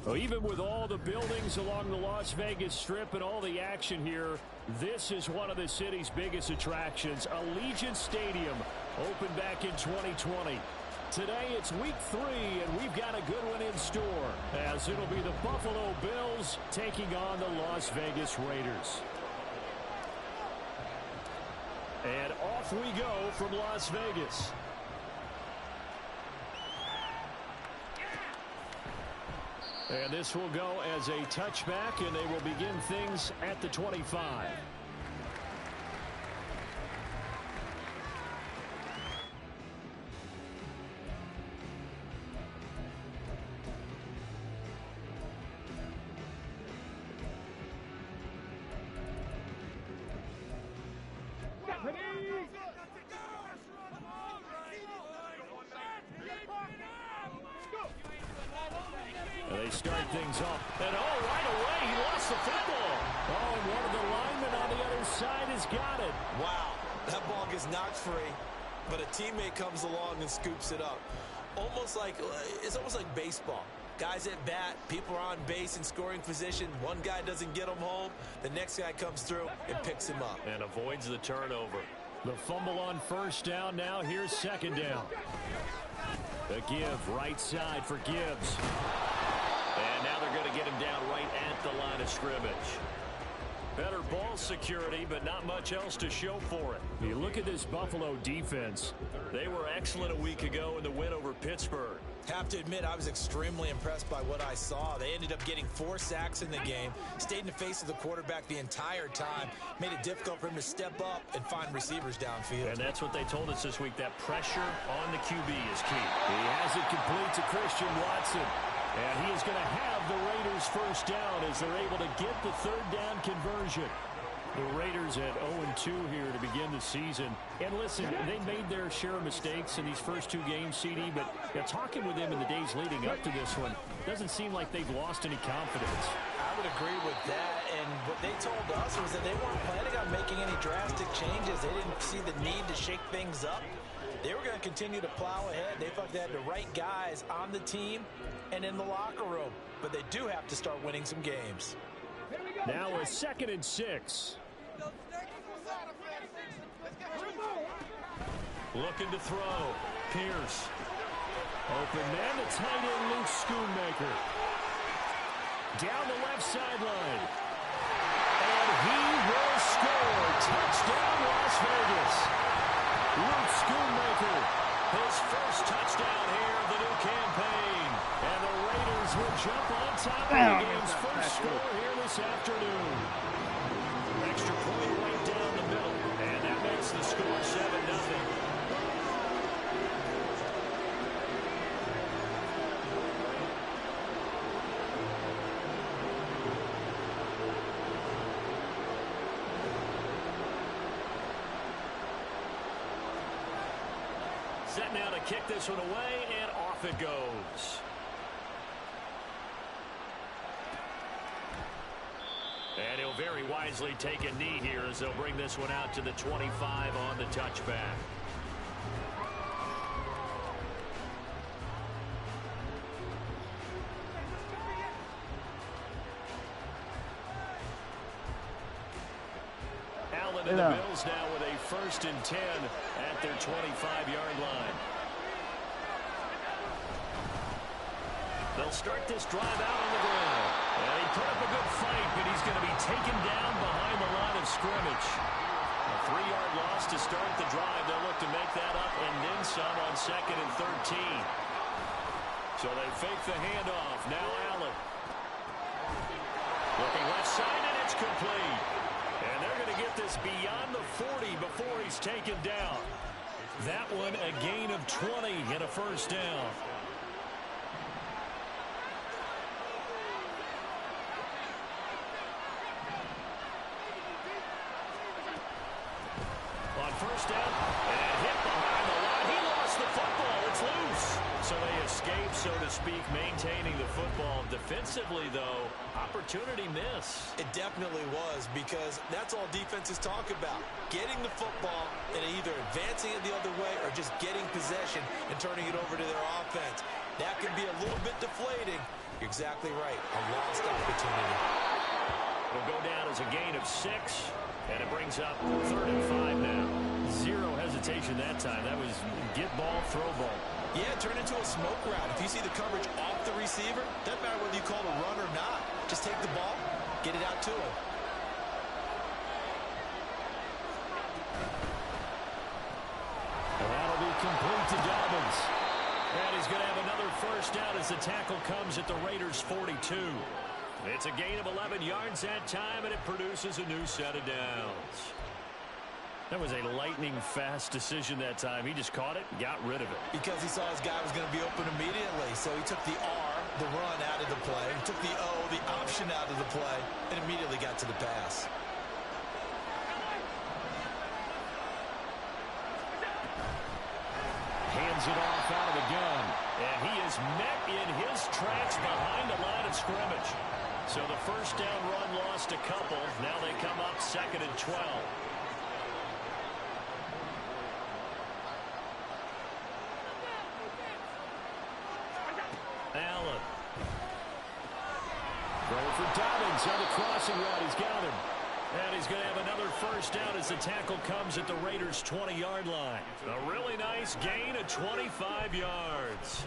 Well, even with all the buildings along the Las Vegas Strip and all the action here, this is one of the city's biggest attractions. Allegiant Stadium opened back in 2020. Today it's week 3, and we've got a good one in store, as it'll be the Buffalo Bills taking on the Las Vegas Raiders. And off we go from Las Vegas. And this will go as a touchback, and they will begin things at the 25. They start things off. And right away, he lost the football. And one of the linemen on the other side has got it. Wow, that ball gets knocked free, but a teammate comes along and scoops it up. It's almost like baseball. Guys at bat, people are on base in scoring position. One guy doesn't get him home. The next guy comes through and picks him up. And avoids the turnover. The fumble on first down. Now here's second down. The give, right side for Gibbs. And now they're going to get him down right at the line of scrimmage. Better ball security, but not much else to show for it. You look at this Buffalo defense. They were excellent a week ago in the win over Pittsburgh. Have to admit, I was extremely impressed by what I saw. They ended up getting 4 sacks in the game, stayed in the face of the quarterback the entire time, made it difficult for him to step up and find receivers downfield. And that's what they told us this week, that pressure on the QB is key. He has it complete to Christian Watson. And he is going to have the Raiders first down as they're able to get the third down conversion. The Raiders at 0-2 here to begin the season. And listen, they made their share of mistakes in these first 2 games, CD, but talking with them in the days leading up to this one, doesn't seem like they've lost any confidence. I would agree with that, and what they told us was that they weren't planning on making any drastic changes. They didn't see the need to shake things up. They were going to continue to plow ahead. They thought they had the right guys on the team and in the locker room, but they do have to start winning some games. Now a 2nd and 6. Looking to throw. Pierce. Open man, the tight end, Luke Schoonmaker. Down the left sideline. And he will score. Touchdown, Las Vegas. Luke Schoonmaker, his first touchdown here of the new campaign. And the Raiders will jump on top of the game's first score here this afternoon. Extra point right down the middle. And that makes the score 7-0. Set now to kick this one away, and off it goes. And he'll very wisely take a knee here as they'll bring this one out to the 25 on the touchback. Allen and the Bills now with a 1st and 10 at their 25-yard line. They'll start this drive out on the ground. And he put up a good fight, but he's going to be taken down behind the line of scrimmage. A 3-yard loss to start the drive. They'll look to make that up and then some on 2nd and 13. So they fake the handoff. Now Allen. Looking left side, and it's complete. And they're going to get this beyond the 40 before he's taken down. That one a gain of 20 and a first down. On first down, and hit behind the line. He lost the football. It's loose. So they escape, so to speak, maintaining the football. Defensively, though, opportunity miss. It definitely was, because that's all defenses talk about. Getting the football and either advancing it the other way or just getting possession and turning it over to their offense. That can be a little bit deflating You're exactly right. A lost opportunity. It'll go down as a gain of 6, and it brings up 3rd and 5 now. Zero hesitation that time. That was get ball, throw ball. Yeah, turn into a smoke route. If you see the coverage off the receiver, doesn't matter whether you call it a run or not. Just take the ball, get it out to him. And that'll be complete to Dobbins. And he's going to have another first down as the tackle comes at the Raiders' 42. It's a gain of 11 yards that time, and it produces a new set of downs. That was a lightning-fast decision that time. He just caught it and got rid of it. Because he saw his guy was going to be open immediately, so he took the R, the run, out of the play. He took the O, the option, out of the play, and immediately got to the pass. Hands it off out of the gun. And he is met in his tracks behind the line of scrimmage. So the first down run lost a couple. Now they come up 2nd and 12. Allen. Throw for Dobbins on the crossing route. He's got him. And he's going to have another first down as the tackle comes at the Raiders' 20-yard line. A really nice gain of 25 yards.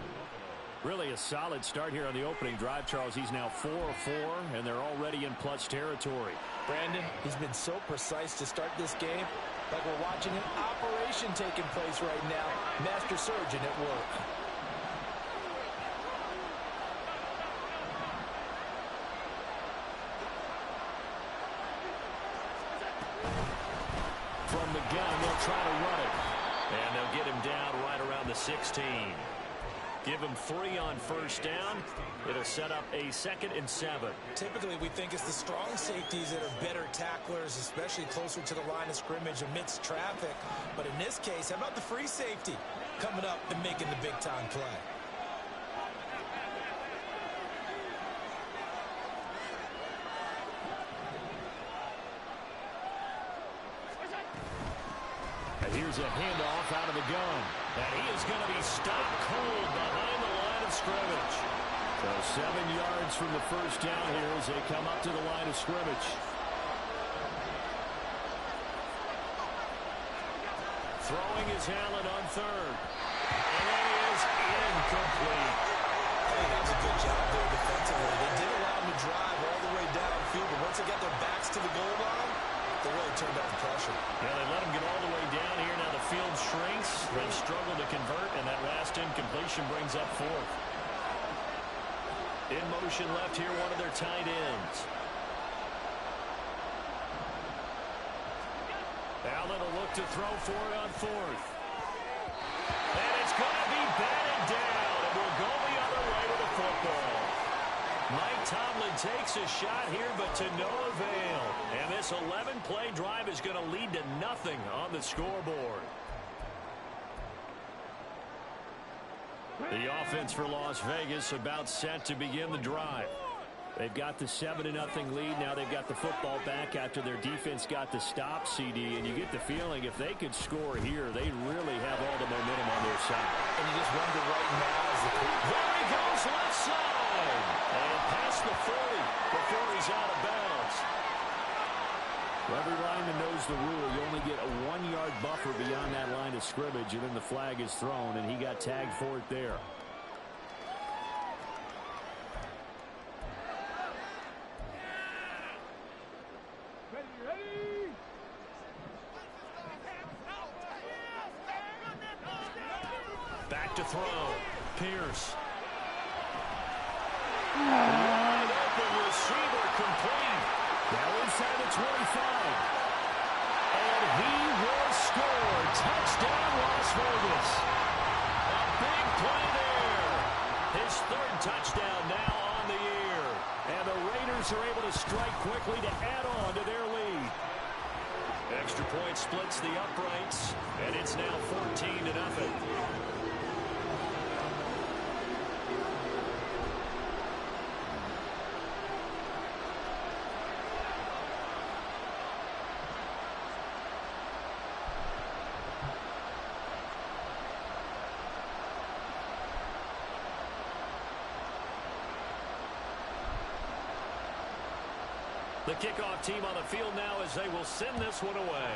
Really a solid start here on the opening drive, Charles. He's now 4 of 4, and they're already in plus territory. Brandon, he's been so precise to start this game, like we're watching an operation taking place right now. Master surgeon at work. From the gun, they'll try to run it. And they'll get him down right around the 16. Give him 3 on first down. It'll set up a 2nd and 7. Typically, we think it's the strong safeties that are better tacklers, especially closer to the line of scrimmage amidst traffic. But in this case, how about the free safety coming up and making the big-time play? And here's a handoff out of the gun. And he is going to be stopped cold behind the line of scrimmage. So 7 yards from the first down here as they come up to the line of scrimmage. Throwing is Allen on 3rd. And that is incomplete. I think that was a good job there defensively. They did allow him to drive all the way downfield, but once they got their backs to the goal line, they really turned up the pressure. Yeah, they let him get all the way down here. Now the field shrinks. They've struggled to convert, and that last incompletion brings up 4th. In motion left here, one of their tight ends. Allen will look to throw for it on 4th. And it's going to be batted down, and we'll go the other way with the football. Mike Tomlin takes a shot here, but to no avail. And this 11-play drive is going to lead to nothing on the scoreboard. The offense for Las Vegas about set to begin the drive. They've got the 7-0 lead. Now they've got the football back after their defense got the stop, CD. And you get the feeling if they could score here, they really have all the momentum on their side. And you just wonder right now as the there he goes, left side. And past the 40 before he's out of bounds. Well, every lineman knows the rule. You only get a 1-yard buffer beyond that line of scrimmage, and then the flag is thrown, and he got tagged for it there. Back to throw. Pierce. Wide open receiver complete. Now inside the 25. And he will score. Touchdown, Las Vegas. A big play there. His 3rd touchdown now on the year. And the Raiders are able to strike quickly to add on to their lead. Extra point splits the uprights, and it's now 14-0. The kickoff team on the field now as they will send this one away.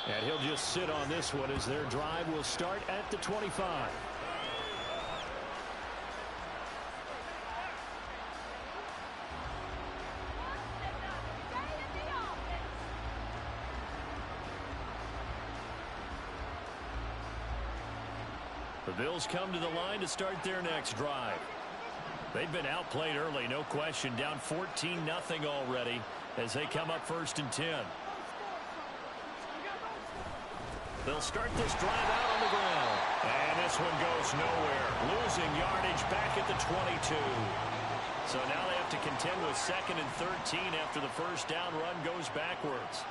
And he'll just sit on this one as their drive will start at the 25. The Bills come to the line to start their next drive. They've been outplayed early, no question. Down 14-0 already as they come up 1st and 10. They'll start this drive out on the ground. And this one goes nowhere. Losing yardage back at the 22. So now they have to contend with 2nd and 13 after the first down run goes backwards.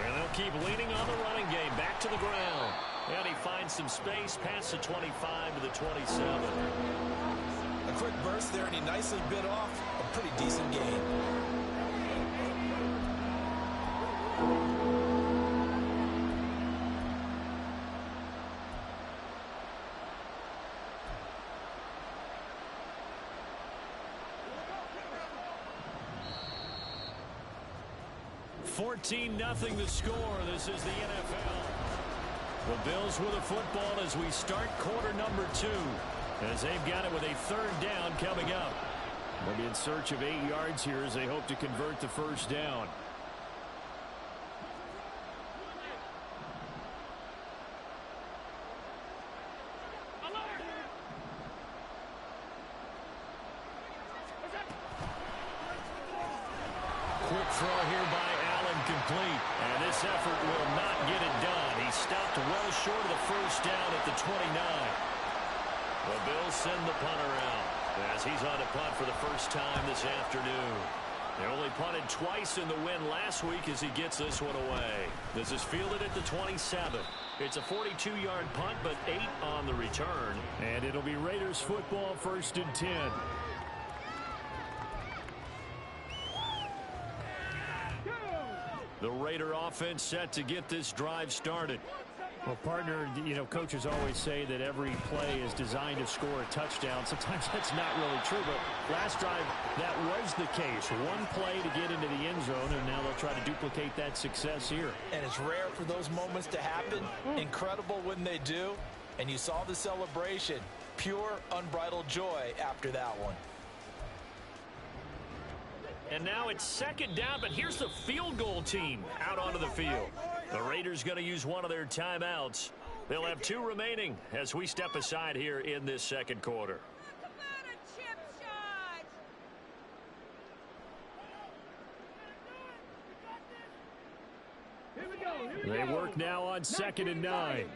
And they'll keep leaning on the running game. Back to the ground. And he finds some space past the 25 to the 27. A quick burst there, and he nicely bit off a pretty decent gain. Nothing the score. This is the NFL. The Bills with a football as we start quarter number 2. As they've got it with a 3rd down coming up. They'll be in search of 8 yards here as they hope to convert the first down. Quick throw here by Allen, complete. And this effort will not get it done. He stopped well short of the first down at the 29. The Bills send the punter out as he's on to punt for the first time this afternoon. They only punted twice in the win last week as he gets this one away. This is fielded at the 27. It's a 42-yard punt, but 8 on the return. And it'll be Raiders football, 1st and 10. The Raider offense set to get this drive started. Well, partner, coaches always say that every play is designed to score a touchdown. Sometimes that's not really true, but last drive, that was the case. One play to get into the end zone, and now they'll try to duplicate that success here. And it's rare for those moments to happen. Incredible when they do. And you saw the celebration. Pure, unbridled joy after that one. And now it's 2nd down, but here's the field goal team out onto the field. The Raiders going to use one of their timeouts. They'll have 2 remaining as we step aside here in this 2nd quarter. They work now on 2nd and 9.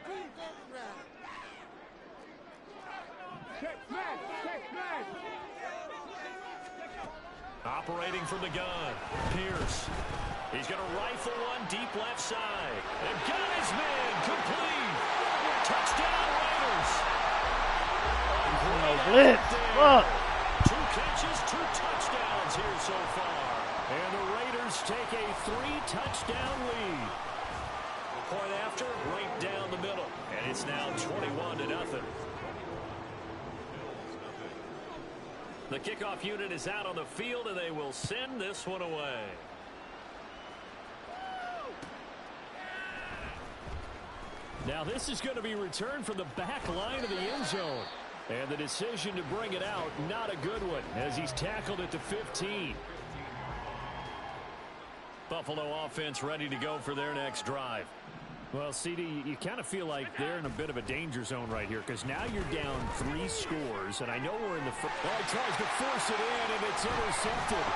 Operating from the gun, Pierce. He's going to rifle one deep left side. And got his man complete. Touchdown, Raiders. Blitz. Look. 2 catches, 2 touchdowns here so far. And the Raiders take a 3-touchdown lead. Point after, right down the middle. And it's now 21-0. The kickoff unit is out on the field, and they will send this one away. Now this is going to be returned from the back line of the end zone. And the decision to bring it out, not a good one, as he's tackled at the 15. Buffalo offense ready to go for their next drive. Well, CD, you kind of feel like they're in a bit of a danger zone right here because now you're down 3 scores, and I know we're in the first. Oh, he tries to force it in, and it's intercepted.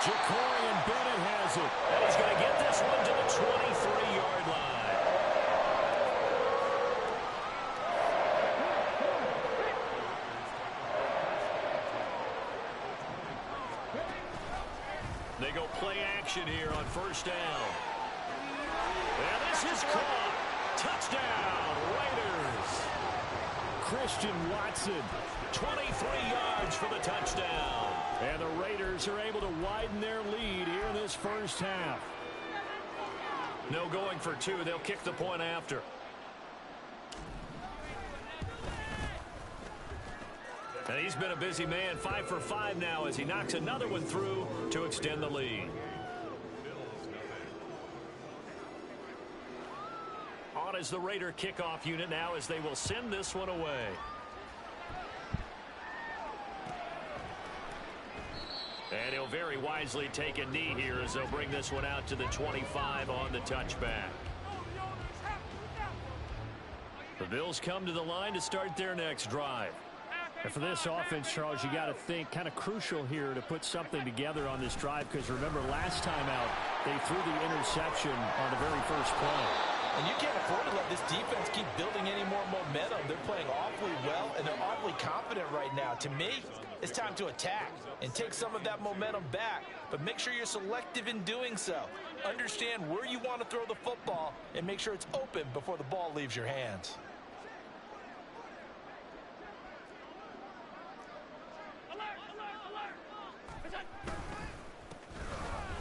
Ja'Cory Bennett has it, and he's going to get this one to the 23-yard line. They go play action here on 1st down. And this is caught. Touchdown, Raiders. Christian Watson, 23 yards for the touchdown. And the Raiders are able to widen their lead here in this first half. No going for 2. They'll kick the point after. And he's been a busy man, 5 for 5 now as he knocks another one through to extend the lead. On is the Raider kickoff unit now as they will send this one away. And he'll very wisely take a knee here as they'll bring this one out to the 25 on the touchback. The Bills come to the line to start their next drive. And for this offense, Charles, you got to think kind of crucial here to put something together on this drive, because remember last time out they threw the interception on the very first play. And you can't afford to let this defense keep building any more momentum. They're playing awfully well, and they're awfully confident right now. To me, it's time to attack and take some of that momentum back. But make sure you're selective in doing so. Understand where you want to throw the football and make sure it's open before the ball leaves your hands.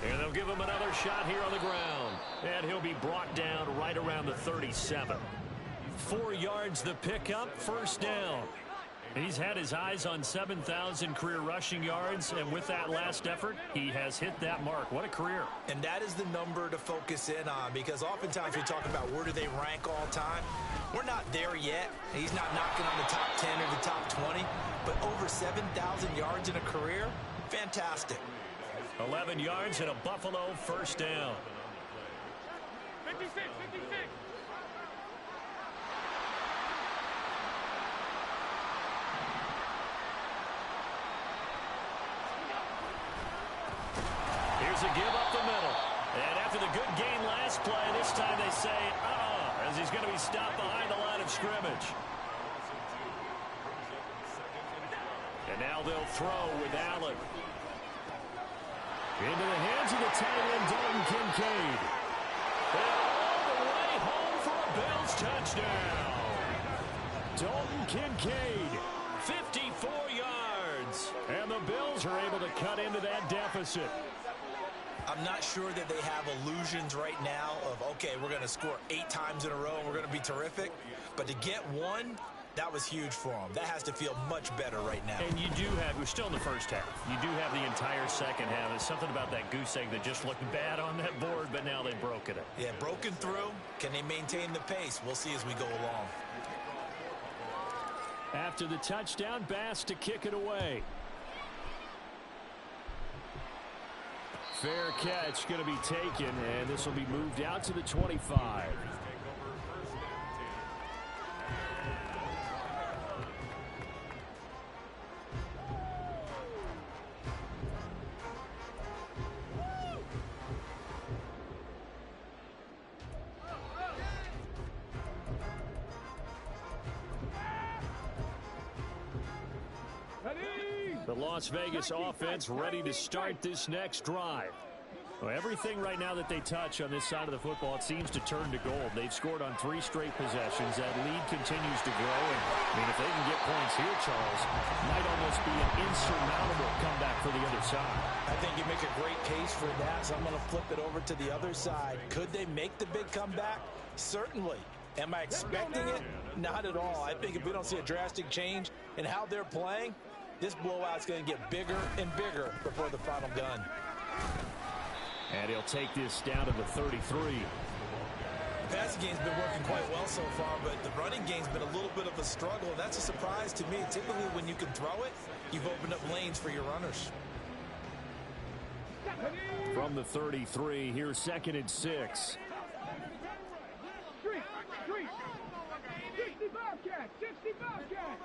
And they'll give him another shot here on the ground. And he'll be brought down right around the 37. 4 yards the pickup, first down. He's had his eyes on 7,000 career rushing yards, and with that last effort, he has hit that mark. What a career. And that is the number to focus in on, because oftentimes we talk about where do they rank all time. We're not there yet. He's not knocking on the top 10 or the top 20, but over 7,000 yards in a career, fantastic. 11 yards and a Buffalo first down. 56, 56. Here's a give up the middle. And after the good gain last play, this time they say, as he's going to be stopped behind the line of scrimmage. And now they'll throw with Allen. Into the hands of the tight end, Dalton Kincaid. And all the way home for a Bills touchdown. Dalton Kincaid, 54 yards. And the Bills are able to cut into that deficit. I'm not sure that they have illusions right now of, okay, we're going to score 8 times in a row and we're going to be terrific. But to get one, that was huge for them. That has to feel much better right now. And you do have, we're still in the first half. You do have the entire second half. There's something about that goose egg that just looked bad on that board, but now they've broken it. Yeah, broken through. Can they maintain the pace? We'll see as we go along. After the touchdown, Bass to kick it away. Fair catch going to be taken, and this will be moved out to the 25. The Las Vegas offense ready to start this next drive. Well, everything right now that they touch on this side of the football, it seems to turn to gold. They've scored on 3 straight possessions. That lead continues to grow. And, I mean, if they can get points here, Charles, it might almost be an insurmountable comeback for the other side. I think you make a great case for that, so I'm going to flip it over to the other side. Could they make the big comeback? Certainly. Am I expecting it? Not at all. I think if we don't see a drastic change in how they're playing, this blowout's going to get bigger and bigger before the final gun. And he'll take this down to the 33. The passing game's been working quite well so far, but the running game's been a little bit of a struggle. That's a surprise to me. Typically, when you can throw it, you've opened up lanes for your runners. From the 33, here's 2nd and 6. 60 Bobcat, 60 Bobcat.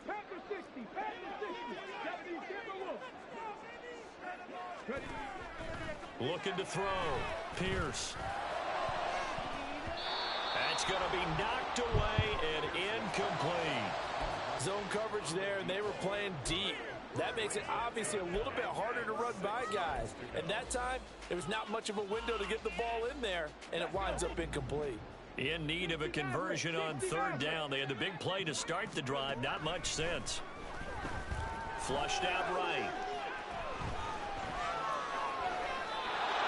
Packer 60, Packer 60. 70, Timberwolves. Ready. Looking to throw. Pierce. That's going to be knocked away and incomplete. Zone coverage there, and they were playing deep. That makes it obviously a little bit harder to run by guys. And that time, there was not much of a window to get the ball in there, and it winds up incomplete. In need of a conversion on 3rd down. They had the big play to start the drive. Not much sense. Flushed out right.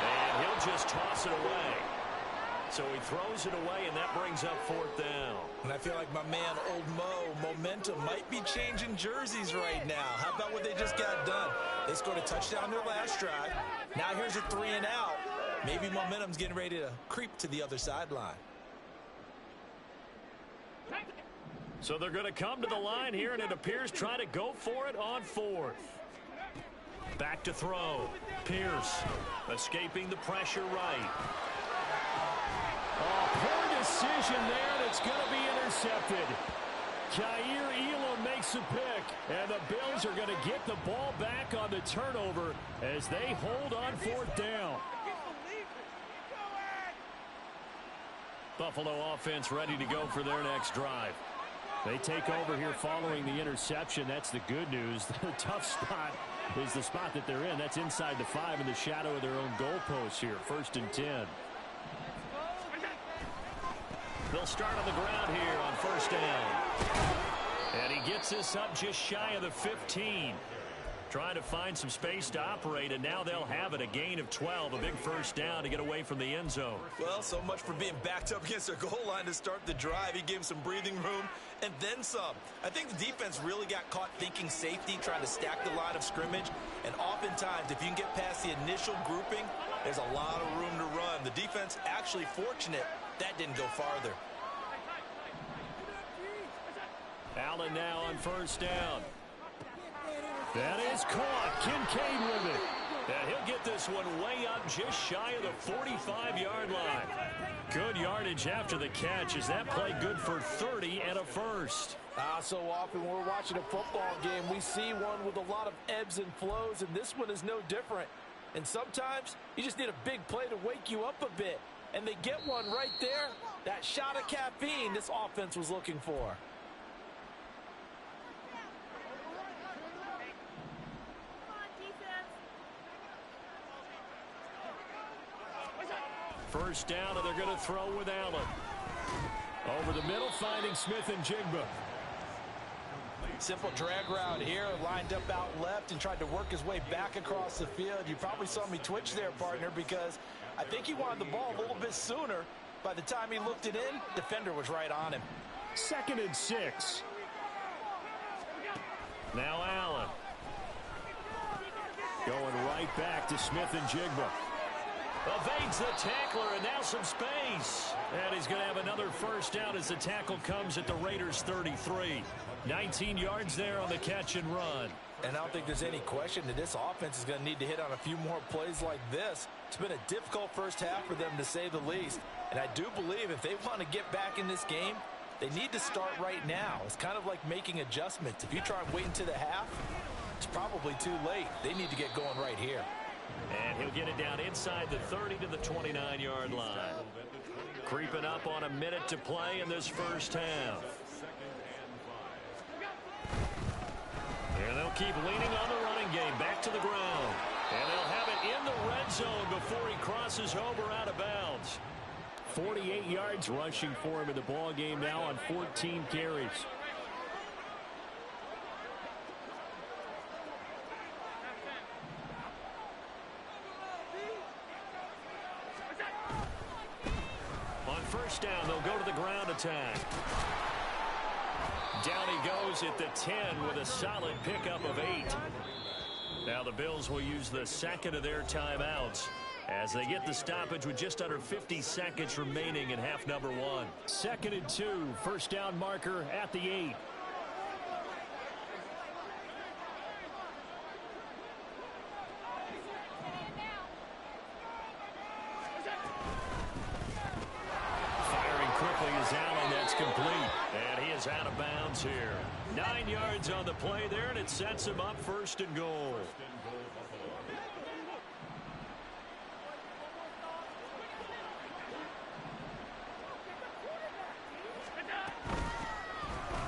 And he'll just toss it away. So he throws it away, and that brings up 4th down. And I feel like my man, Old Mo, momentum might be changing jerseys right now. How about what they just got done? They scored a touchdown their last drive. Now here's a 3 and out. Maybe momentum's getting ready to creep to the other sideline. So they're going to come to the line here, and it appears try to go for it on 4th. Back to throw. Pierce escaping the pressure right. Oh, poor decision there, and it's going to be intercepted. Kaiir Elam makes a pick, and the Bills are going to get the ball back on the turnover as they hold on 4th down. Buffalo offense ready to go for their next drive. They take over here following the interception. That's the good news. The tough spot is the spot that they're in. That's inside the 5 in the shadow of their own goalpost here. 1st and 10. They'll start on the ground here on 1st down. And he gets this up just shy of the 15. Trying to find some space to operate, and now they'll have it. A gain of 12, a big 1st down to get away from the end zone. Well, so much for being backed up against their goal line to start the drive. He gave some breathing room and then some. I think the defense really got caught thinking safety, trying to stack the line of scrimmage. And oftentimes, if you can get past the initial grouping, there's a lot of room to run. The defense actually fortunate that didn't go farther. Allen now on 1st down. That is caught. Kincaid with it. And he'll get this one way up just shy of the 45-yard line. Good yardage after the catch. Is that play good for 30 and a 1st? So often when we're watching a football game, we see one with a lot of ebbs and flows, and this one is no different. And sometimes you just need a big play to wake you up a bit. And they get one right there. That shot of caffeine this offense was looking for. First down, and they're going to throw with Allen. Over the middle, finding Smith and Jigba. Simple drag route here, lined up out left and tried to work his way back across the field. You probably saw me twitch there, partner, because I think he wanted the ball a little bit sooner. By the time he looked it in, defender was right on him. 2nd and 6. Now Allen. Going right back to Smith and Jigba. Evades the tackler, and now some space. And he's going to have another 1st down as the tackle comes at the Raiders' 33. 19 yards there on the catch and run. And I don't think there's any question that this offense is going to need to hit on a few more plays like this. It's been a difficult first half for them, to say the least. And I do believe if they want to get back in this game, they need to start right now. It's kind of like making adjustments. If you try and wait until the half, it's probably too late. They need to get going right here. And he'll get it down inside the 30 to the 29-yard line. Creeping up on a minute to play in this first half. And they'll keep leaning on the running game back to the ground. And they'll have it in the red zone before he crosses over out of bounds. 48 yards rushing for him in the ball game now on 14 carries. On 1st down, they'll go to the ground attack. Down he goes at the 10 with a solid pickup of 8. Now the Bills will use the 2nd of their timeouts as they get the stoppage with just under 50 seconds remaining in half number 1. 2nd and 2, 1st down marker at the 8. Firing quickly is Allen. That's complete. And he is out of bounds here. 9 yards on the play there, and it sets him up 1st and goal.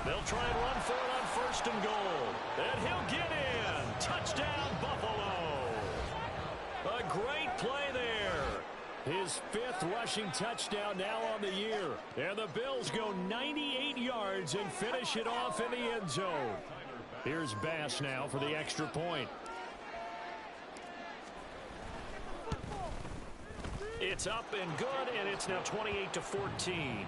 They'll try and run for it on 1st and goal. And he'll get in. Touchdown, Buffalo. A great play there. His 5th rushing touchdown now on the year. And the Bills go 98 yards and finish it off in the end zone. Here's Bass now for the extra point. It's It's up and good, and it's now 28-14.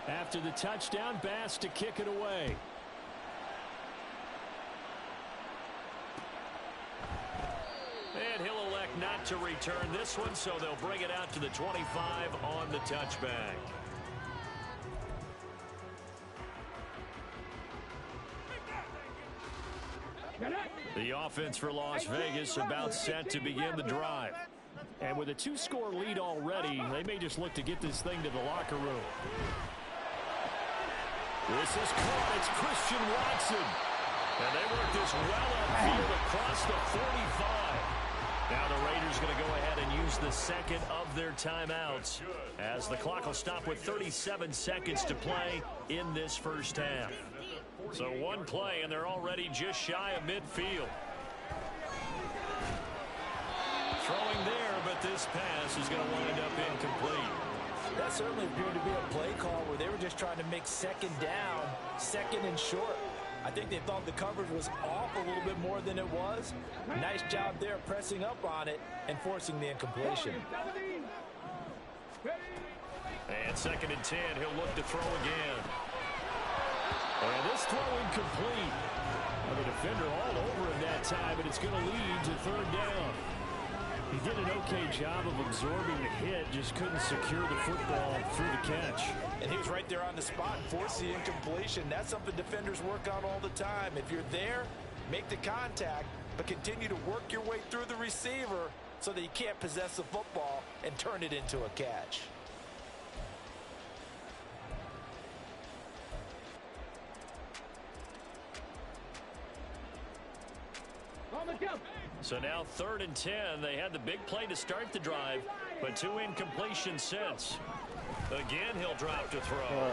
After the touchdown, Bass to kick it away. And he'll elect not to return this one, so they'll bring it out to the 25 on the touchback. The offense for Las Vegas about set to begin the drive. And with a 2-score lead already, they may just look to get this thing to the locker room. This is caught. It's Christian Watson. And they work this well upfield across the 45. Now the Raiders going to go ahead and use the second of their timeouts as the clock will stop with 37 seconds to play in this first half. So one play, and they're already just shy of midfield. Throwing there, but this pass is going to wind up incomplete. That certainly appeared to be a play call where they were just trying to make second down, second and short. I think they thought the coverage was off a little bit more than it was. Nice job there pressing up on it and forcing the incompletion. And 2nd and 10, he'll look to throw again. And this throw incomplete. Well, the defender all over him that time, and it's going to lead to 3rd down. He did an okay job of absorbing the hit, just couldn't secure the football through the catch. And he was right there on the spot and forced the incompletion. That's something defenders work on all the time. If you're there, make the contact, but continue to work your way through the receiver so that you can't possess the football and turn it into a catch. So now 3rd and 10. They had the big play to start the drive, but 2 incompletions since. Again, he'll drop to throw.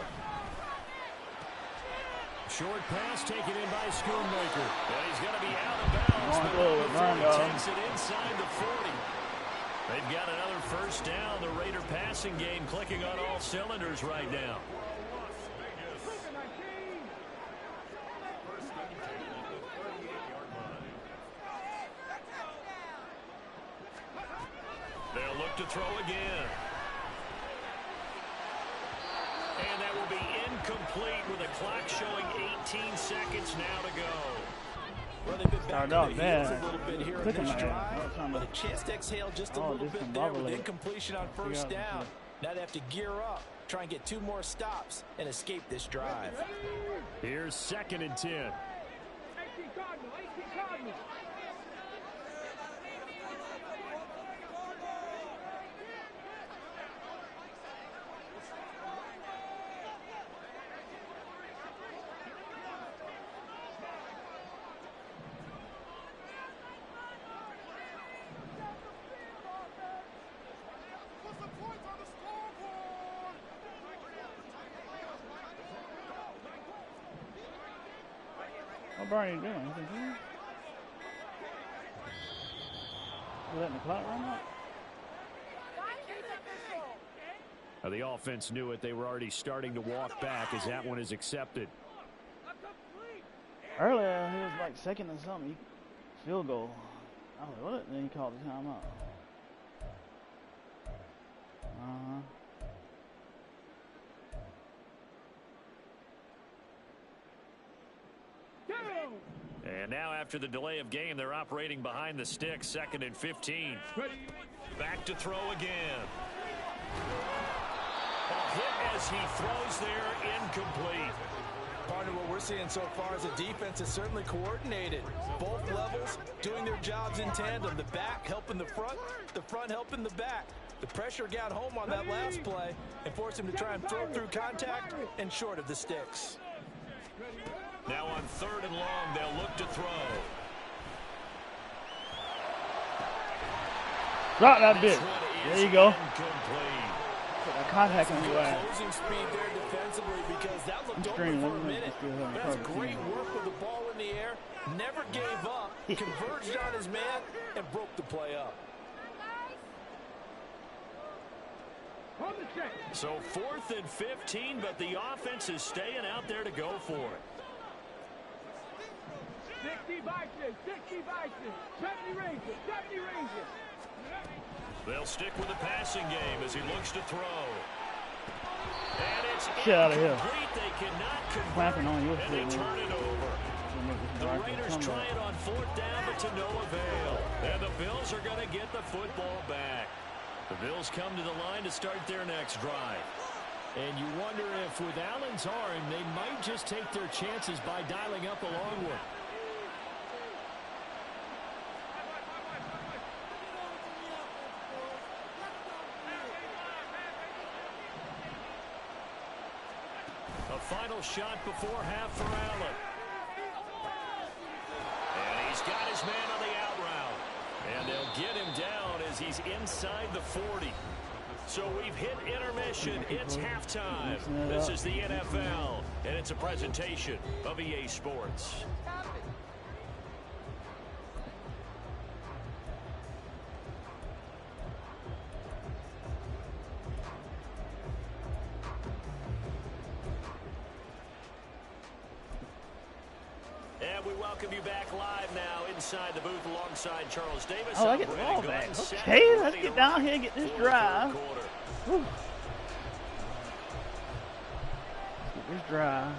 Short pass taken in by Schoonmaker. And he's going to be out of bounds. But he takes it inside the 40. They've got another first down. The Raider passing game clicking on all cylinders right now. They'll look to throw again. And that will be incomplete with the clock showing 18 seconds now to go. Well, they've been back on the heels a little bit here in this drive, but a chance to exhale just a little bit there with incompletion on first down. Now they have to gear up, try and get 2 more stops, and escape this drive. Here's 2nd and 10. 18 Cardinal. What Barney doing? You think he letting the clock run out? Now the offense knew it. They were already starting to walk back as that one is accepted. Earlier, he was like 2nd and something. Field goal. I was like, what? And then he called the timeout. And now after the delay of game, they're operating behind the sticks. 2nd and 15. Back to throw again. A hit as he throws there, incomplete. Partner, what we're seeing so far is the defense is certainly coordinated. Both levels doing their jobs in tandem. The back helping the front helping the back. The pressure got home on that last play and forced him to try and throw through contact and short of the sticks. Now on 3rd and long, they'll look to throw. Drop that bit. There you go. Incomplete. Put that contact on your ass. Closing speed there defensively because that looked open for a minute. That's great work with the ball in the air. Never gave up. Converged on his man and broke the play up. On the check. So 4th and 15, but the offense is staying out there to go for it. 60 Bison, 60 Bison, 70 Rangers, 70 Rangers. They'll stick with the passing game as he looks to throw. And it's Get out of here. incomplete. They cannot Clapping convert, on you, and they turn it over. The Raiders try it on 4th down, but to no avail. And the Bills are going to get the football back. The Bills come to the line to start their next drive. And you wonder if with Allen's arm, they might just take their chances by dialing up a long one. A final shot before half for Allen. And he's got his man on the out route. And they'll get him down as he's inside the 40. So we've hit intermission. It's halftime. This is the NFL, and it's a presentation of EA Sports. And we welcome you back live now inside the booth alongside Charles Davis. Oh, I get the ball back. Okay, let's get down here and get this drive. Whew. Get this drive.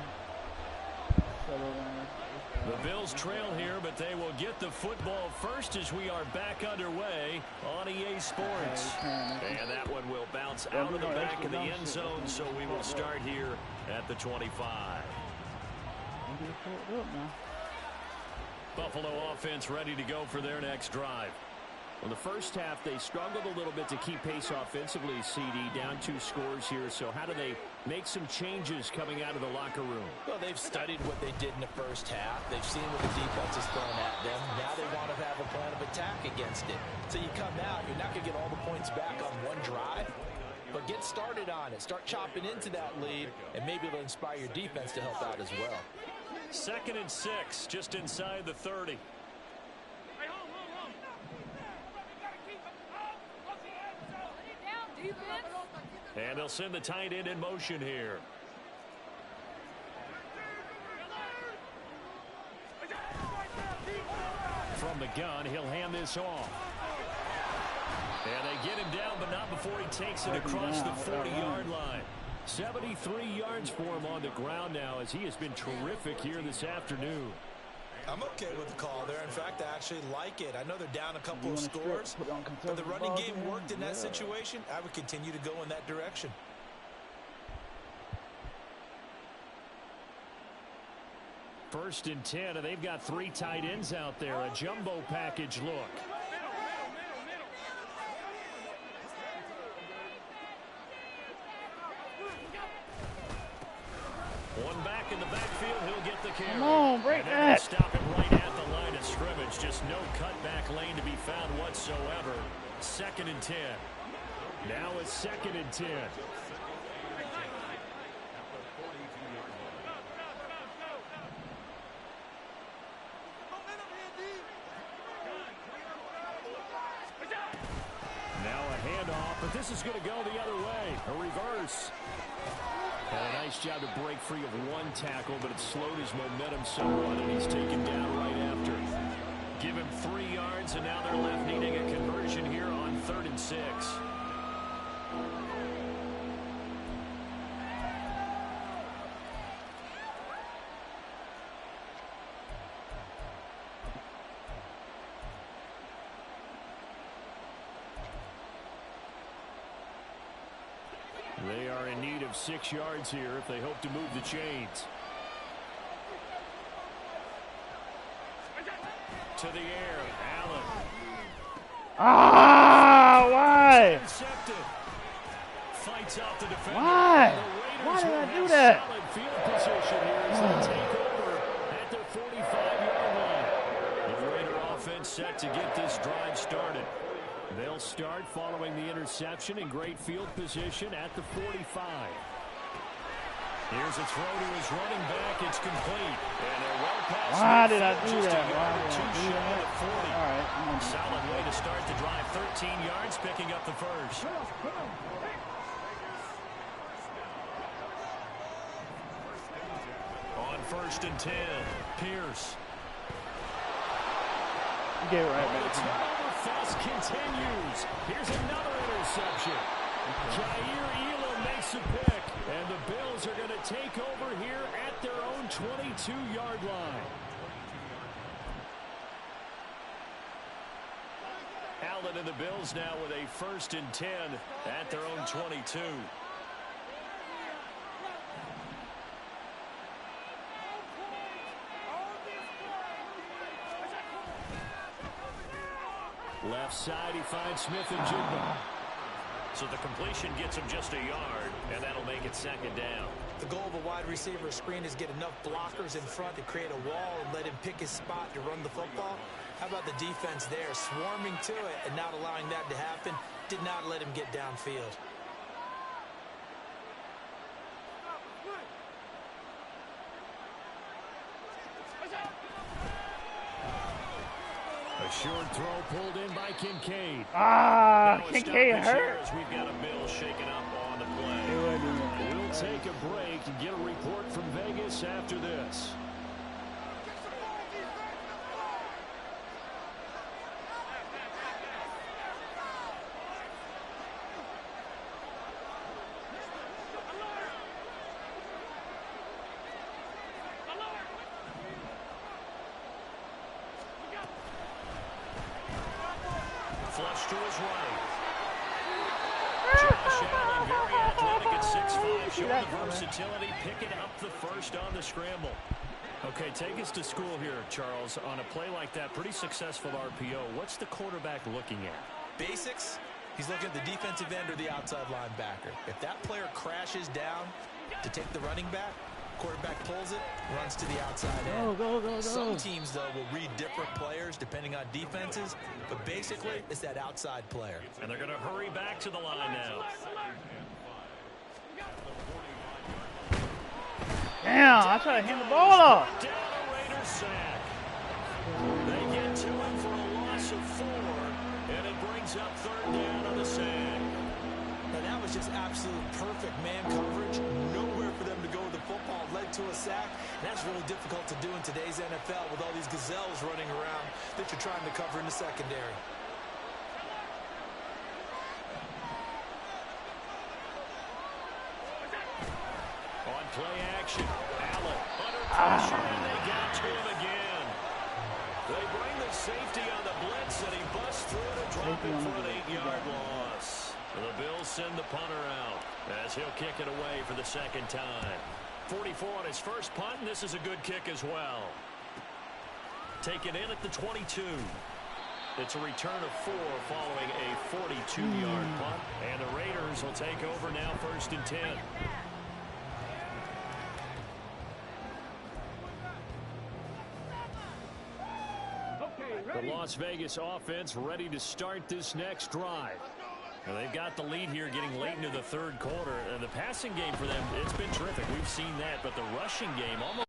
The Bills trail here, but they will get the football first as we are back underway on EA Sports. And that one will bounce out of the back of the end zone, so we will start here at the 25. Buffalo offense ready to go for their next drive. Well, the first half, they struggled a little bit to keep pace offensively, CD, down 2 scores here. So how do they make some changes coming out of the locker room? Well, they've studied what they did in the first half. They've seen what the defense is throwing at them. Now they want to have a plan of attack against it. So you come out, you're not going to get all the points back on one drive, but get started on it. Start chopping into that lead, and maybe it'll inspire your defense to help out as well. 2nd and 6, just inside the 30. And they'll send the tight end in motion here. From the gun, he'll hand this off. And they get him down, but not before he takes it across the 40-yard line. 73 yards for him on the ground now as he has been terrific here this afternoon. I'm okay with the call there. In fact, I actually like it. I know they're down a couple of scores, but the running game worked in that situation. I would continue to go in that direction. First and 10, and they've got 3 tight ends out there. A jumbo package look. One back in the backfield, he'll get the carry. Come on, break that. Stop it right at the line of scrimmage. Just no cutback lane to be found whatsoever. 2nd and 10. Now it's 2nd and 10. Now a handoff, but this is going to go the other way. A reverse. And a nice job to break free of one tackle, but it slowed his momentum somewhat, and he's taken down right after. Give him 3 yards, and now they're left needing a conversion here on 3rd and 6. They are in need of 6 yards here if they hope to move the chains. To the air, Allen. Ah, why? Intercepted. Fights out the defender. Why? The Why Raiders did will I have do that? solid field position here as they take over at their 45-yard line. The Raider offense set to get this drive started. They'll start following the interception in great field position at the 45. Here's a throw to his running back. It's complete. And they're well past. Why did I do just that? a yard or 2 shy of 40. All right. Solid way to start the drive. 13 yards, picking up the first. first and 10. Pierce. You gave it right The back. turnover fest continues. Here's another interception. Jair Elam makes a pick, and the Bills are going to take over here at their own 22-yard line. Allen and the Bills now with a first and 10 at their own 22. Left side, he finds Smith and Jigba. So the completion gets him just a yard, and that'll make it second down. The goal of a wide receiver screen is get enough blockers in front to create a wall and let him pick his spot to run the football. How about the defense there, swarming to it and not allowing that to happen? Did not let him get downfield. A short throw pulled in by Kincaid. Kincaid hurt. We've got a Bill shaking up on the play. We'll take a break and get a report from Vegas after this. Flush to his right. Josh Allen, very athletic at 6'5", showing the versatility, picking up the first on the scramble. Okay, take us to school here, Charles. On a play like that, pretty successful RPO. What's the quarterback looking at? Basics, he's looking at the defensive end or the outside linebacker. If that player crashes down to take the running back, quarterback pulls it, runs to the outside end. Go. Some teams, though, will read different players depending on defenses, but basically it's that outside player. And they're going to hurry back to the line now. Damn, I tried to hand the ball off. Down a Raiders sack. They get to him for a loss of 4, and it brings up third down on the sack. Now that was just absolute perfect man coverage. Nowhere for them to go with the football. Led to a sack. And that's really difficult to do in today's NFL with all these gazelles running around that you're trying to cover in the secondary. On play action, Allen under pressure, and they got to him again. They bring the safety on the blitz, and he busts through to drop it for an 8-yard loss. The Bills send the punter out as he'll kick it away for the second time. 44 on his first punt, and this is a good kick as well. Taken in at the 22. It's a return of 4 following a 42-yard punt, and the Raiders will take over now first and 10. The Las Vegas offense ready to start this next drive. And they've got the lead here getting late into the third quarter. And the passing game for them, it's been terrific. We've seen that. But the rushing game almost...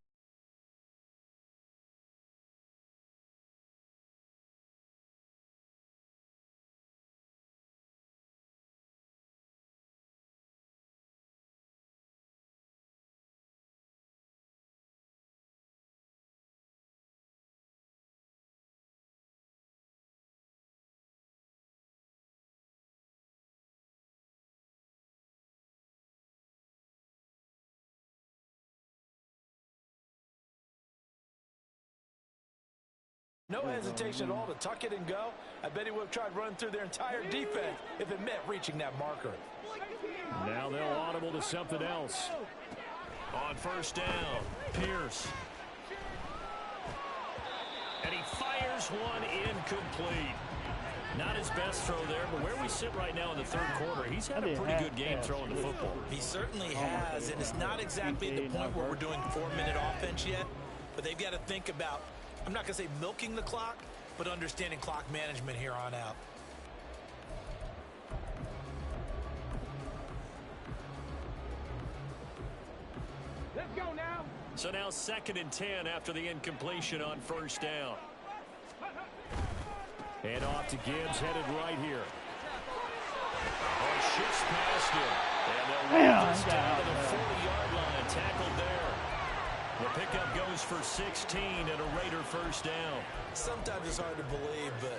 No hesitation at all to tuck it and go. I bet he would have tried running through their entire defense if it meant reaching that marker. Now they'll audible to something else. On first down, Pierce. And he fires one incomplete. Not his best throw there, but where we sit right now in the third quarter, he's had a pretty good game throwing the football. He certainly has, and it's not exactly at the point where we're doing 4-minute offense yet, but they've got to think about, I'm not going to say milking the clock, but understanding clock management here on out. Let's go now. So now 2nd and 10 after the incompletion on first down. And off to Gibbs, headed right here. Oh, shifts past him. And they'll run this down to the 40-yard line. Tackled there. The pickup 16 and a Raider first down. Sometimes it's hard to believe, but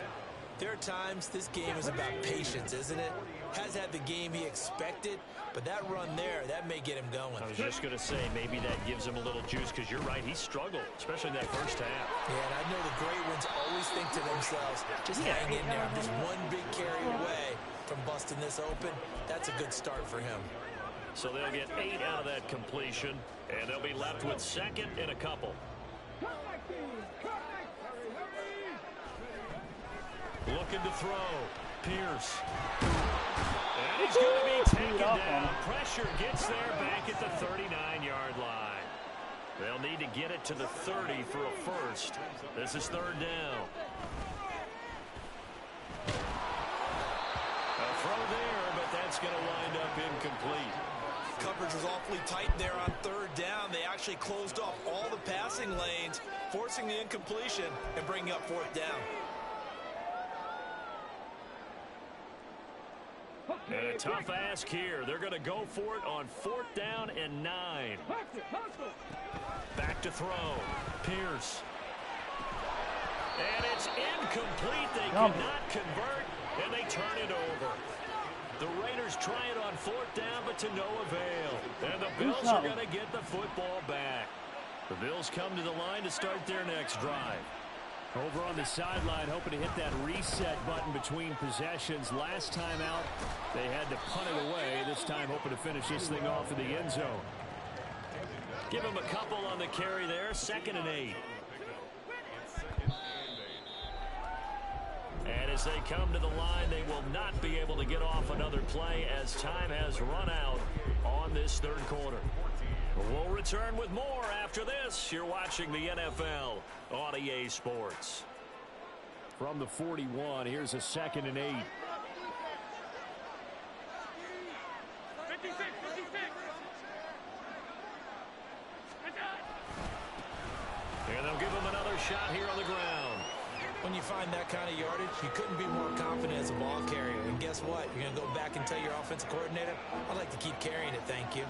there are times this game is about patience, isn't it? Has had the game he expected, but that run there, that may get him going. I was just going to say, maybe that gives him a little juice, because you're right, he struggled, especially in that first half. Yeah, and I know the great ones always think to themselves, just hang in there. I'm just one big carry away from busting this open. That's a good start for him. So they'll get 8 out of that completion, and they'll be left with second and a couple. Looking to throw. Pierce. And he's going to be taken down. Pressure gets there back at the 39-yard line. They'll need to get it to the 30 for a first. This is third down. A throw there, but that's going to wind up incomplete. Coverage was awfully tight there on third down. They actually closed off all the passing lanes, forcing the incompletion and bringing up fourth down. And a tough ask here. They're going to go for it on fourth down and 9. Back to throw. Pierce. And it's incomplete. They could not convert, and they turn it over. The Raiders try it on fourth down, but to no avail. And the Bills are going to get the football back. The Bills come to the line to start their next drive. Over on the sideline, hoping to hit that reset button between possessions. Last time out, they had to punt it away. This time, hoping to finish this thing off in the end zone. Give him a couple on the carry there. 2nd and 8. And as they come to the line, they will not be able to get off another play as time has run out on this third quarter. We'll return with more after this. You're watching the NFL on EA Sports. From the 41, here's a 2nd and 8. 56. And they'll give him another shot here on the ground. When you find that kind of yardage, you couldn't be more confident as a ball carrier. And guess what? You're going to go back and tell your offensive coordinator, I'd like to keep carrying it, thank you.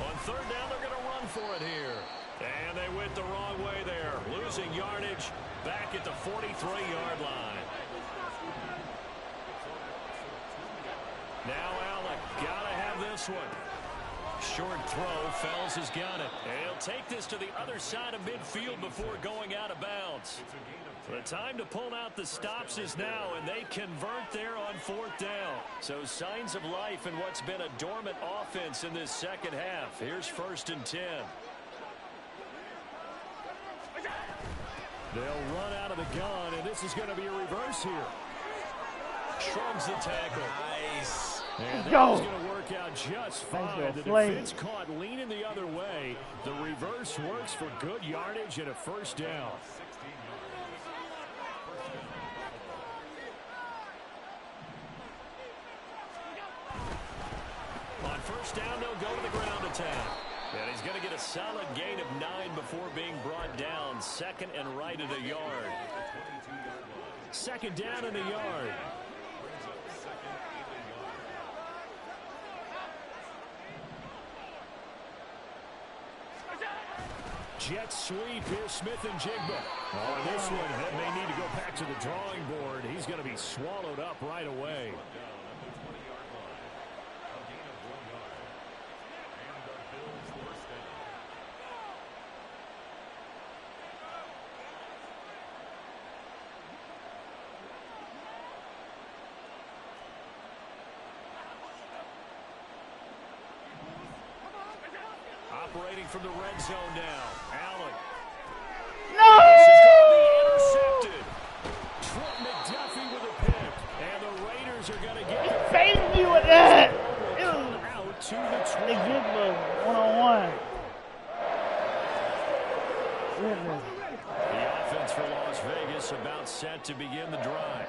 On third down, they're going to run for it here. And they went the wrong way there. Losing yardage back at the 43-yard line. Now Allen, gotta have this one. Short throw, Fells has got it. And he'll take this to the other side of midfield before going out of bounds. The time to pull out the stops is now, and they convert there on fourth down. So signs of life in what's been a dormant offense in this second half. Here's 1st and 10. They'll run out of the gun, and this is going to be a reverse here. Shrugs the tackle. Nice. And that was going to work out just fine. The defense caught leaning the other way. The reverse works for good yardage and a first down. On first down, they'll go to the ground attack. And he's going to get a solid gain of 9 before being brought down. 2nd and right at a yard. 2nd down in the yard. Jet sweep here, Smith and Jigba. On this one, that may need to go back to the drawing board. He's going to be swallowed up right away. Operating from the red zone now. Allen. No! This is going to be intercepted. Trent McDuffie with a pick. And the Raiders are going to get He faded me with that. out to the 20. They give the one-on-one. The offense for Las Vegas about set to begin the drive.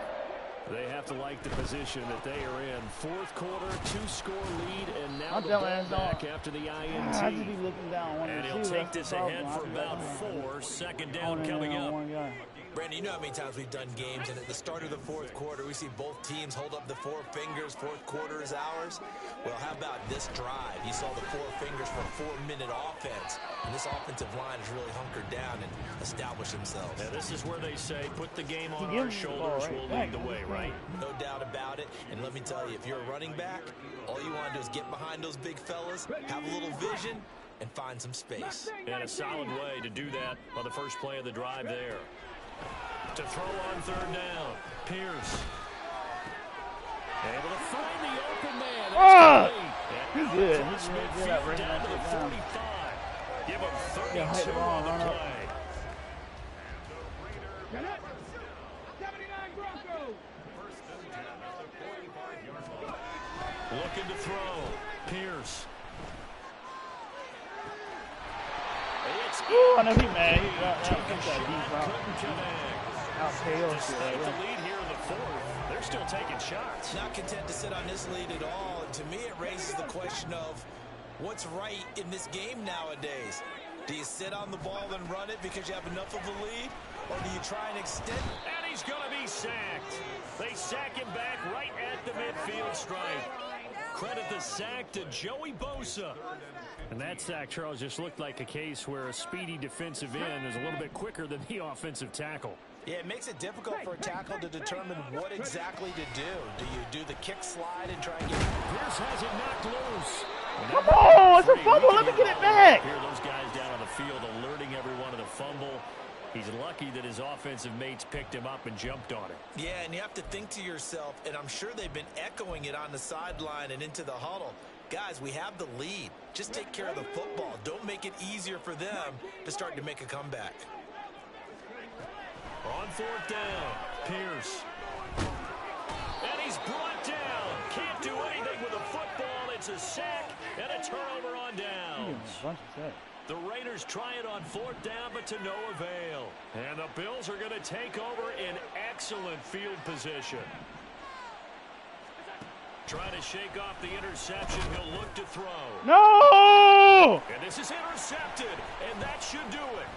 They have to like the position that they are in. Fourth quarter, 2-score lead, and now the ball back after the INT. I just be looking down. And he'll take this ahead for about 4. 2nd down coming up. Brandon, you know how many times we've done games, and at the start of the fourth quarter, we see both teams hold up the four fingers, fourth quarter is ours. Well, how about this drive? You saw the four fingers for a 4-minute offense, and this offensive line has really hunkered down and established themselves. Yeah, this is where they say, put the game on our shoulders, we'll lead the way, right? No doubt about it, and let me tell you, if you're a running back, all you want to do is get behind those big fellas, have a little vision, and find some space. And a solid way to do that on the first play of the drive there. To throw on third down, Pierce. Able to find the open man. Ah! He's good. He's He's good at bringing down to the that down. 45. Give him Yeah, 32 on the run up. play. 79 Broncos. Looking to throw. Pierce. It's Ooh, I know he mad. He got took that a shot, deep route. couldn't connect. Out tail. Despite the lead here in the fourth, they're still taking shots. Not content to sit on this lead at all. And to me, it raises the question of what's right in this game nowadays. Do you sit on the ball and run it because you have enough of a lead? Or do you try and extend? And he's going to be sacked. They sack him back right at the midfield stripe. Credit the sack to Joey Bosa. And that sack, Charles, just looked like a case where a speedy defensive end is a little bit quicker than the offensive tackle. Yeah, it makes it difficult for a tackle to determine what exactly to do. Do you do the kick slide and try and get... Pierce has it knocked loose. Oh, it's a fumble. Let me get it back. Here, those guys down on the field alerting everyone of the fumble. He's lucky that his offensive mates picked him up and jumped on it. Yeah, and you have to think to yourself, and I'm sure they've been echoing it on the sideline and into the huddle. Guys, we have the lead. Just take care of the football. Don't make it easier for them to start to make a comeback. On fourth down, Pierce. And he's brought down. Can't do anything with the football. It's a sack and a turnover on downs. The Raiders try it on fourth down, but to no avail. And the Bills are going to take over in excellent field position. Trying to shake off the interception. He'll look to throw. No! And this is intercepted, and that should do it.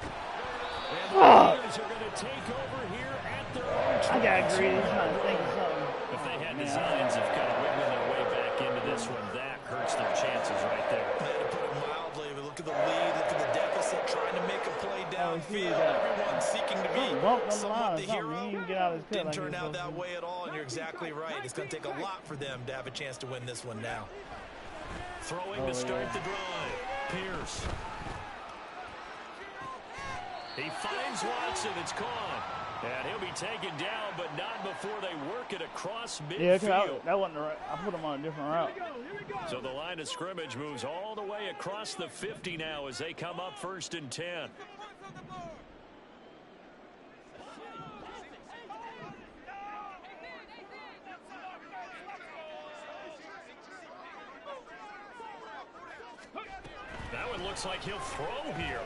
And the Raiders are going to take over here at their own 22. I got greedy. He's trying to think of something. If they had designs of kind of wiggling their way back into this one, that hurts their chances right there. To put it mildly, but look at the lead, look at the deficit, trying to make a play downfield. Everyone seeking to be somewhat the hero. Didn't turn out that way at all, and you're exactly right. It's going to take a lot for them to have a chance to win this one now. Throwing to start the drive. Pierce. He finds Watson. It's caught. And he'll be taken down, but not before they work it across midfield. Yeah, that wasn't the right. I put him on a different route. So the line of scrimmage moves all the way across the 50 now as they come up 1st and 10. That one looks like he'll throw here.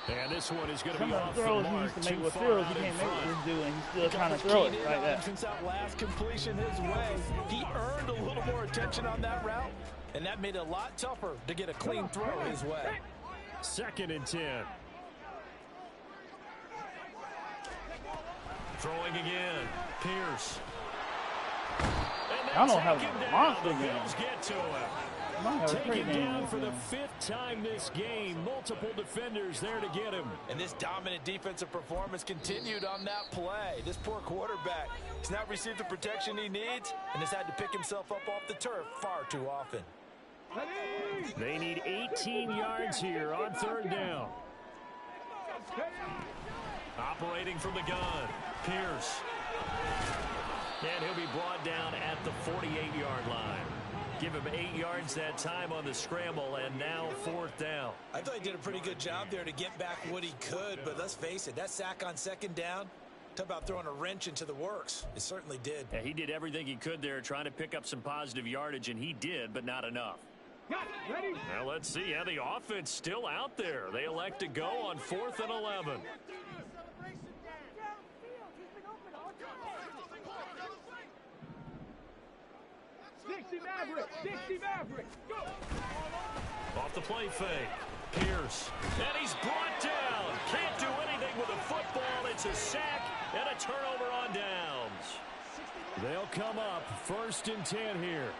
And this one is going to be off the mark. He used to make with Fields, he can't make it this dude, and he's still trying to throw it like that. Since that last completion his way, he earned a little more attention on that route, and that made it a lot tougher to get a clean throw his way. 2nd and 10. Throwing again. Pierce. I don't have a monster the game. Bills get to him. Taken down for the 5th time this game. Multiple defenders there to get him. And this dominant defensive performance continued on that play. This poor quarterback has not received the protection he needs and has had to pick himself up off the turf far too often. They need 18 yards here on 3rd down. Operating from the gun. Pierce. And he'll be brought down at the 48-yard line. Give him 8 yards that time on the scramble, and now 4th down. I thought he did a pretty good job there to get back what he could, but let's face it, that sack on 2nd down, talk about throwing a wrench into the works. It certainly did. Yeah, he did everything he could there trying to pick up some positive yardage, and he did, but not enough. Now let's see. Yeah, the offense still out there. They elect to go on 4th and 11. 60 Maverick, 60 Maverick, go! Off the play fake. Pierce. And he's brought down. Can't do anything with the football. It's a sack and a turnover on downs. They'll come up 1st and 10 here.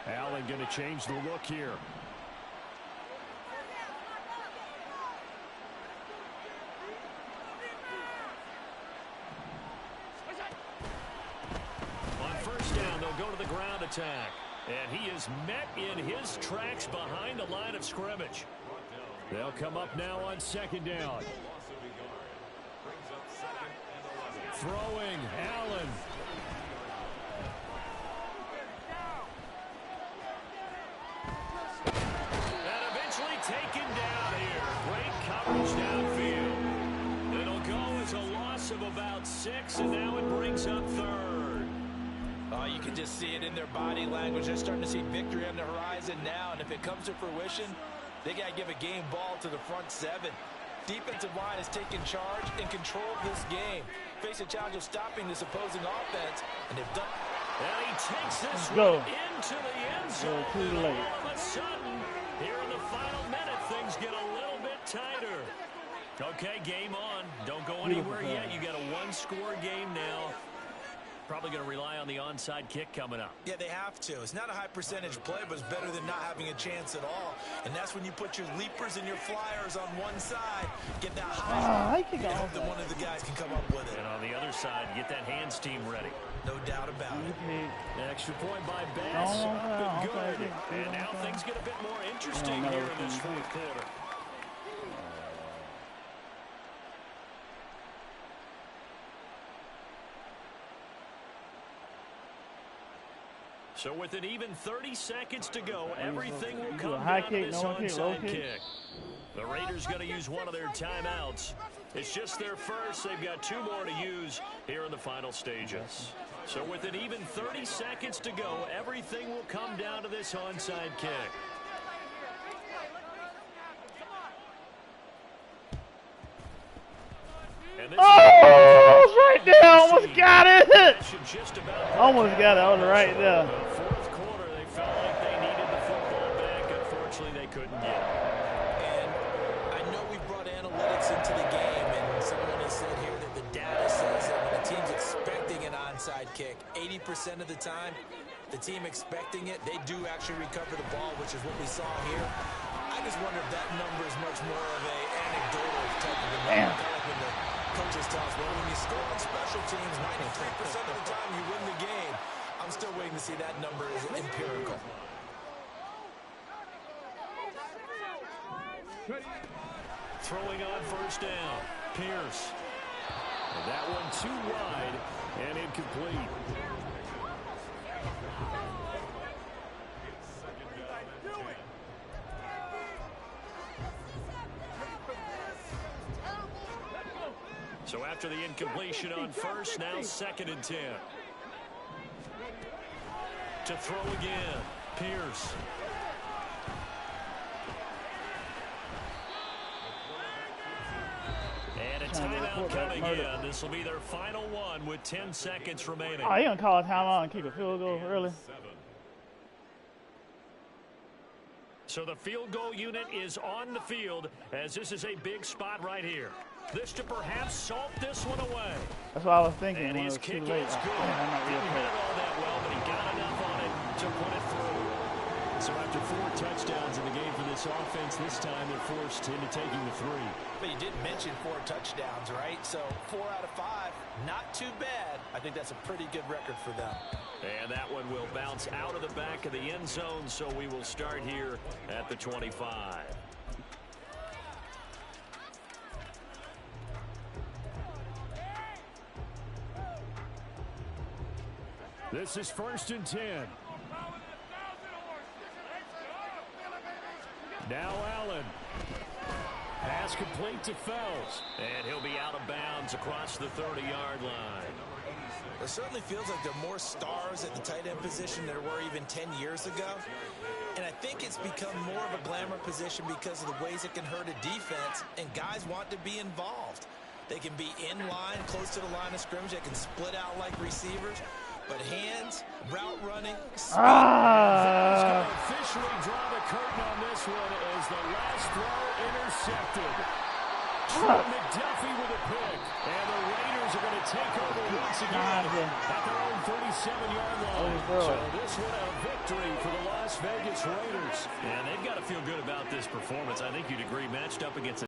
Allen going to change the look here. On 1st down, they'll go to the ground attack. And he is met in his tracks behind the line of scrimmage. They'll come up now on 2nd down. Throwing, Allen. And eventually taken down here. Great coverage downfield. It'll go as a loss of about 6, and now it brings up 3rd. Oh, you can just see it in their body language. They're starting to see victory on the horizon now, and if it comes to fruition, they got to give a game ball to the front 7. Defensive line has taken charge and controlled this game. Face a challenge of stopping this opposing offense, and they've done. And he takes this Go. into the end zone. Too And late. all of a sudden, here in the final minute, things get a little bit tighter. Okay, game on. Don't go anywhere yet. You got a 1-score game now. Probably going to rely on the onside kick coming up. Yeah, they have to. It's not a high percentage play, but it's better than not having a chance at all. And that's when you put your leapers and your flyers on one side, get that high, and hope that one of the guys can come up with it. And on the other side, get that hands team ready. No doubt about it. An extra point by Bass. Good. And now things get a bit more interesting here in this 4th quarter. So with an even 30 seconds to go, everything will come down to this onside kick. The Raiders going to use one of their timeouts. It's just their first. They've got 2 more to use here in the final stages. So with an even 30 seconds to go, everything will come down to this onside kick. Oh, it's right there. Almost got it. Almost got it. I was right there. 4th quarter, they felt like they needed the football back. Unfortunately, they couldn't get it. And I know we brought analytics into the game, and someone has said here that the data says that when a team's expecting an onside kick, 80% of the time, the team expecting it, they do actually recover the ball, which is what we saw here. I just wonder if that number is much more of a anecdotal type of a number. Kind of like when the coaches tell us, well, when you score on special teams, 93% of the time you win the game. I'm still waiting to see that number is empirical. Throwing on 1st down. Pierce. And that one too wide and incomplete. So after the incompletion on 1st, now 2nd and 10. To throw again. Pierce. And a timeout coming in. This will be their final one with 10 seconds remaining. Oh, you gonna call a timeout and kick a field goal early? So the field goal unit is on the field as this is a big spot right here. This to perhaps salt this one away. That's what I was thinking. And when his it was kick too late. is good. Didn't hit it all that well, but he got enough on it to put it through. So after 4 touchdowns in the game for this offense, this time they're forced into taking the 3. But you did mention 4 touchdowns, right? So 4 out of 5, not too bad. I think that's a pretty good record for them. And that one will bounce out of the back of the end zone, so we will start here at the 25. This is 1st and 10. Now Allen. Pass complete to Fells. And he'll be out of bounds across the 30-yard line. It certainly feels like there are more stars at the tight end position than there were even 10 years ago. And I think it's become more of a glamour position because of the ways it can hurt a defense, and guys want to be involved. They can be in line, close to the line of scrimmage. They can split out like receivers. But hands, route running, Ah! Officially draw the curtain on this one as the last throw intercepted. Trent McDuffie with a pick. And the Raiders are going to take over once again at their own 37-yard line. So this one a victory for the Las Vegas Raiders. And they've got to feel good about this performance. I think you'd agree, matched up against a